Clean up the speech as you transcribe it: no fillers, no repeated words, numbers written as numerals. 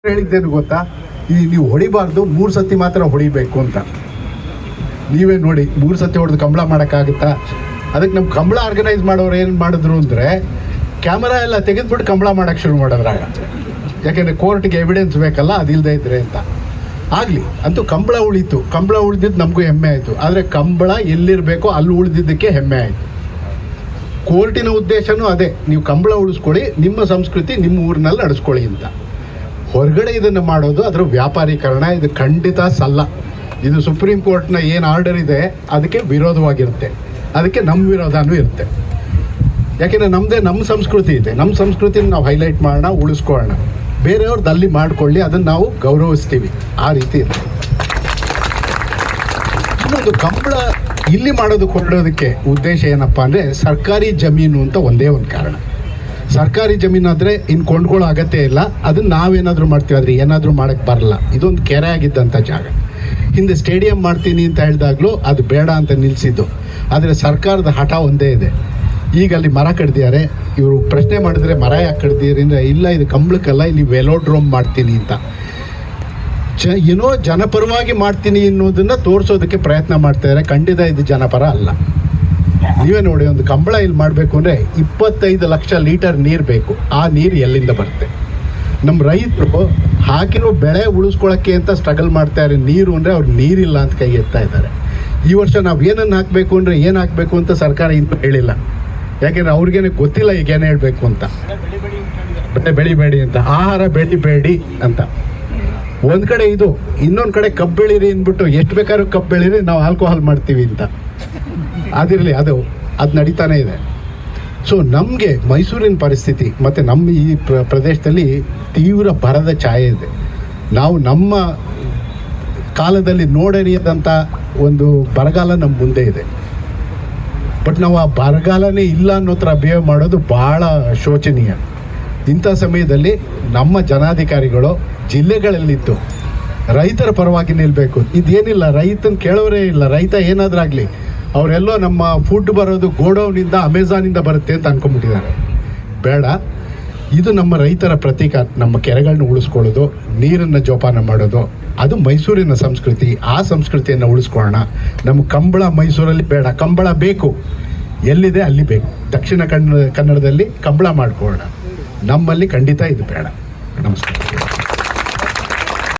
ಹೇಳಿದ್ದೇನು ಗೊತ್ತಾ, ನೀವು ಹೊಡಿಬಾರ್ದು, 3 ಸತಿ ಮಾತ್ರ ಹೊಡಿಬೇಕು ಅಂತ. ನೀವೇ ನೋಡಿ, 3 ಸತಿ ಹೊಡೆದು ಕಂಬಳ ಮಾಡೋಕ್ಕಾಗುತ್ತಾ? ಅದಕ್ಕೆ ನಮ್ಮ ಕಂಬಳ ಆರ್ಗನೈಸ್ ಮಾಡೋರು ಏನು ಮಾಡಿದ್ರು ಅಂದರೆ, ಕ್ಯಾಮರಾ ಎಲ್ಲ ತೆಗೆದುಬಿಟ್ಟು ಕಂಬಳ ಮಾಡೋಕ್ಕೆ ಶುರು ಮಾಡಿದ್ರಾಗ. ಯಾಕೆಂದರೆ ಕೋರ್ಟ್ಗೆ ಎವಿಡೆನ್ಸ್ ಬೇಕಲ್ಲ, ಅದಿಲ್ಲದೆ ಇದ್ರೆ ಅಂತ. ಆಗಲಿ ಅಂತೂ ಕಂಬಳ ಉಳಿತು. ಕಂಬಳ ಉಳಿದಿದ್ದು ನಮಗೂ ಹೆಮ್ಮೆ ಆಯಿತು. ಆದರೆ ಕಂಬಳ ಎಲ್ಲಿರಬೇಕೋ ಅಲ್ಲಿ ಉಳಿದಿದ್ದಕ್ಕೆ ಹೆಮ್ಮೆ ಆಯಿತು. ಕೋರ್ಟಿನ ಉದ್ದೇಶನೂ ಅದೇ, ನೀವು ಕಂಬಳ ಉಳಿಸ್ಕೊಳ್ಳಿ, ನಿಮ್ಮ ಸಂಸ್ಕೃತಿ ನಿಮ್ಮ ಊರಿನಲ್ಲಿ ನಡೆಸ್ಕೊಳ್ಳಿ ಅಂತ. ಹೊರಗಡೆ ಇದನ್ನು ಮಾಡೋದು ಅದರ ವ್ಯಾಪಾರೀಕರಣ. ಇದು ಖಂಡಿತ ಸಲ್ಲ. ಇದು ಸುಪ್ರೀಂ ಕೋರ್ಟ್ನ ಏನು ಆರ್ಡರ್ ಇದೆ ಅದಕ್ಕೆ ವಿರೋಧವಾಗಿರುತ್ತೆ. ಅದಕ್ಕೆ ನಮ್ಮ ವಿರೋಧನೂ ಇರುತ್ತೆ. ಯಾಕೆಂದರೆ ನಮ್ಮ ಸಂಸ್ಕೃತಿ ಇದೆ. ನಮ್ಮ ಸಂಸ್ಕೃತಿನ ನಾವು ಹೈಲೈಟ್ ಮಾಡೋಣ, ಉಳಿಸ್ಕೊಳ್ಳೋಣ. ಬೇರೆಯವ್ರದ್ದು ಅಲ್ಲಿ ಮಾಡ್ಕೊಳ್ಳಿ, ಅದನ್ನು ನಾವು ಗೌರವಿಸ್ತೀವಿ. ಆ ರೀತಿ ಇರುತ್ತೆ. ಇನ್ನೊಂದು, ಕಂಬಳ ಇಲ್ಲಿ ಮಾಡೋದಕ್ಕೆ ಹೊರಡೋದಕ್ಕೆ ಉದ್ದೇಶ ಏನಪ್ಪ ಅಂದರೆ, ಸರ್ಕಾರಿ ಜಮೀನು ಅಂತ ಒಂದೇ ಒಂದು ಕಾರಣ. ಸರ್ಕಾರಿ ಜಮೀನಾದರೆ ಇನ್ನು ಕೊಂಡ್ಕೊಳ್ಳೋ ಅಗತ್ಯ ಇಲ್ಲ. ಅದನ್ನು ನಾವೇನಾದರೂ ಮಾಡ್ತೀವಿ, ಆದರೆ ಏನಾದರೂ ಮಾಡೋಕ್ಕೆ ಬರಲ್ಲ. ಇದೊಂದು ಕೆರೆ ಆಗಿದ್ದಂಥ ಜಾಗ. ಹಿಂದೆ ಸ್ಟೇಡಿಯಂ ಮಾಡ್ತೀನಿ ಅಂತ ಹೇಳಿದಾಗಲೂ ಅದು ಬೇಡ ಅಂತ ನಿಲ್ಲಿಸಿದ್ದು. ಆದರೆ ಸರ್ಕಾರದ ಹಠ ಒಂದೇ ಇದೆ. ಈಗ ಅಲ್ಲಿ ಮರ ಕಡ್ದಿದ್ದಾರೆ. ಇವರು ಪ್ರಶ್ನೆ ಮಾಡಿದ್ರೆ ಮರ ಯಾಕೆ ಕಡ್ದಿರಿ ಅಂದರೆ, ಇಲ್ಲ ಇದು ಕಂಬಳಕ್ಕಲ್ಲ, ಇಲ್ಲಿ ವೆಲೋಡ್ರೋಮ್ ಮಾಡ್ತೀನಿ ಅಂತ. ಏನೋ ಜನಪರವಾಗಿ ಮಾಡ್ತೀನಿ ಅನ್ನೋದನ್ನು ತೋರಿಸೋದಕ್ಕೆ ಪ್ರಯತ್ನ ಮಾಡ್ತಾಯಿದ್ದಾರೆ. ಖಂಡಿತ ಇದು ಜನಪರ ಅಲ್ಲ. ನೀವೇ ನೋಡಿ, ಒಂದು ಕಂಬಳ ಇಲ್ಲಿ ಮಾಡಬೇಕು ಅಂದರೆ 25 ಲಕ್ಷ ಲೀಟರ್ ನೀರು ಬೇಕು. ಆ ನೀರು ಎಲ್ಲಿಂದ ಬರುತ್ತೆ? ನಮ್ಮ ರೈತರು ಹಾಕಿರೋ ಬೆಳೆ ಉಳಿಸ್ಕೊಳ್ಳೋಕ್ಕೆ ಅಂತ ಸ್ಟ್ರಗಲ್ ಮಾಡ್ತಾರೆ. ನೀರು ಅಂದರೆ ಅವ್ರು ನೀರಿಲ್ಲ ಅಂತ ಕೈ ಎತ್ತಾ ಇದ್ದಾರೆ. ಈ ವರ್ಷ ನಾವು ಏನನ್ನು ಹಾಕಬೇಕು ಅಂದರೆ ಏನು ಹಾಕಬೇಕು ಅಂತ ಸರ್ಕಾರ ಇನ್ನೂ ಹೇಳಿಲ್ಲ. ಯಾಕೆಂದರೆ ಅವ್ರಿಗೇನೆ ಗೊತ್ತಿಲ್ಲ ಈಗ ಏನು ಹೇಳಬೇಕು ಅಂತ. ಬೆಳಿಬೇಡಿ ಅಂತ, ಆಹಾರ ಬೆಳಿಬೇಡಿ ಅಂತ ಒಂದು ಕಡೆ ಇದು, ಇನ್ನೊಂದು ಕಡೆ ಕಬ್ಬು ಬೆಳೀರಿ ಅಂದ್ಬಿಟ್ಟು ಎಷ್ಟು ಬೇಕಾದ್ರೂ ಕಬ್ಬು ಬೆಳೀರಿ, ನಾವು ಆಲ್ಕೋಹಾಲ್ ಮಾಡ್ತೀವಿ ಅಂತ. ಅದಿರಲಿ, ಅದು ನಡೀತಾನೆ ಇದೆ. ಸೊ ನಮಗೆ ಮೈಸೂರಿನ ಪರಿಸ್ಥಿತಿ ಮತ್ತು ನಮ್ಮ ಈ ಪ್ರದೇಶದಲ್ಲಿ ತೀವ್ರ ಬರದ ಛಾಯೆ ಇದೆ. ನಾವು ನಮ್ಮ ಕಾಲದಲ್ಲಿ ನೋಡರಿಯದಂಥ ಒಂದು ಬರಗಾಲ ನಮ್ಮ ಮುಂದೆ ಇದೆ. ಬಟ್ ನಾವು ಆ ಬರಗಾಲನೇ ಇಲ್ಲ ಅನ್ನೋ ಥರ ಬಿಹೇವ್ ಮಾಡೋದು ಭಾಳ ಶೋಚನೀಯ. ಇಂಥ ಸಮಯದಲ್ಲಿ ನಮ್ಮ ಜನಾಧಿಕಾರಿಗಳು ಜಿಲ್ಲೆಗಳಲ್ಲಿದ್ದು ರೈತರ ಪರವಾಗಿ ನಿಲ್ಲಬೇಕು. ಇದೇನಿಲ್ಲ, ರೈತನ ಕೇಳೋರೇ ಇಲ್ಲ. ರೈತ ಏನಾದರೂ ಆಗಲಿ, ಅವರೆಲ್ಲೋ ನಮ್ಮ ಫುಡ್ ಬರೋದು ಗೋಡೌನಿಂದ, ಅಮೆಝಾನಿಂದ ಬರುತ್ತೆ ಅಂತ ಅಂದ್ಕೊಂಡ್ಬಿಟ್ಟಿದ್ದಾರೆ. ಬೇಡ, ಇದು ನಮ್ಮ ರೈತರ ಪ್ರತೀಕ. ನಮ್ಮ ಕೆರೆಗಳನ್ನ ಉಳಿಸ್ಕೊಳ್ಳೋದು, ನೀರನ್ನು ಜೋಪಾನ ಮಾಡೋದು, ಅದು ಮೈಸೂರಿನ ಸಂಸ್ಕೃತಿ. ಆ ಸಂಸ್ಕೃತಿಯನ್ನು ಉಳಿಸ್ಕೊಳ್ಳೋಣ. ನಮ್ಮ ಕಂಬಳ ಮೈಸೂರಲ್ಲಿ ಬೇಡ, ಕಂಬಳ ಬೇಕು, ಎಲ್ಲಿದೆ ಅಲ್ಲಿ ಬೇಕು. ದಕ್ಷಿಣ ಕನ್ನಡದಲ್ಲಿ ಕಂಬಳ ಮಾಡ್ಕೊಳ್ಳೋಣ. ನಮ್ಮಲ್ಲಿ ಖಂಡಿತ ಇದು ಬೇಡ. ನಮಸ್ಕಾರ.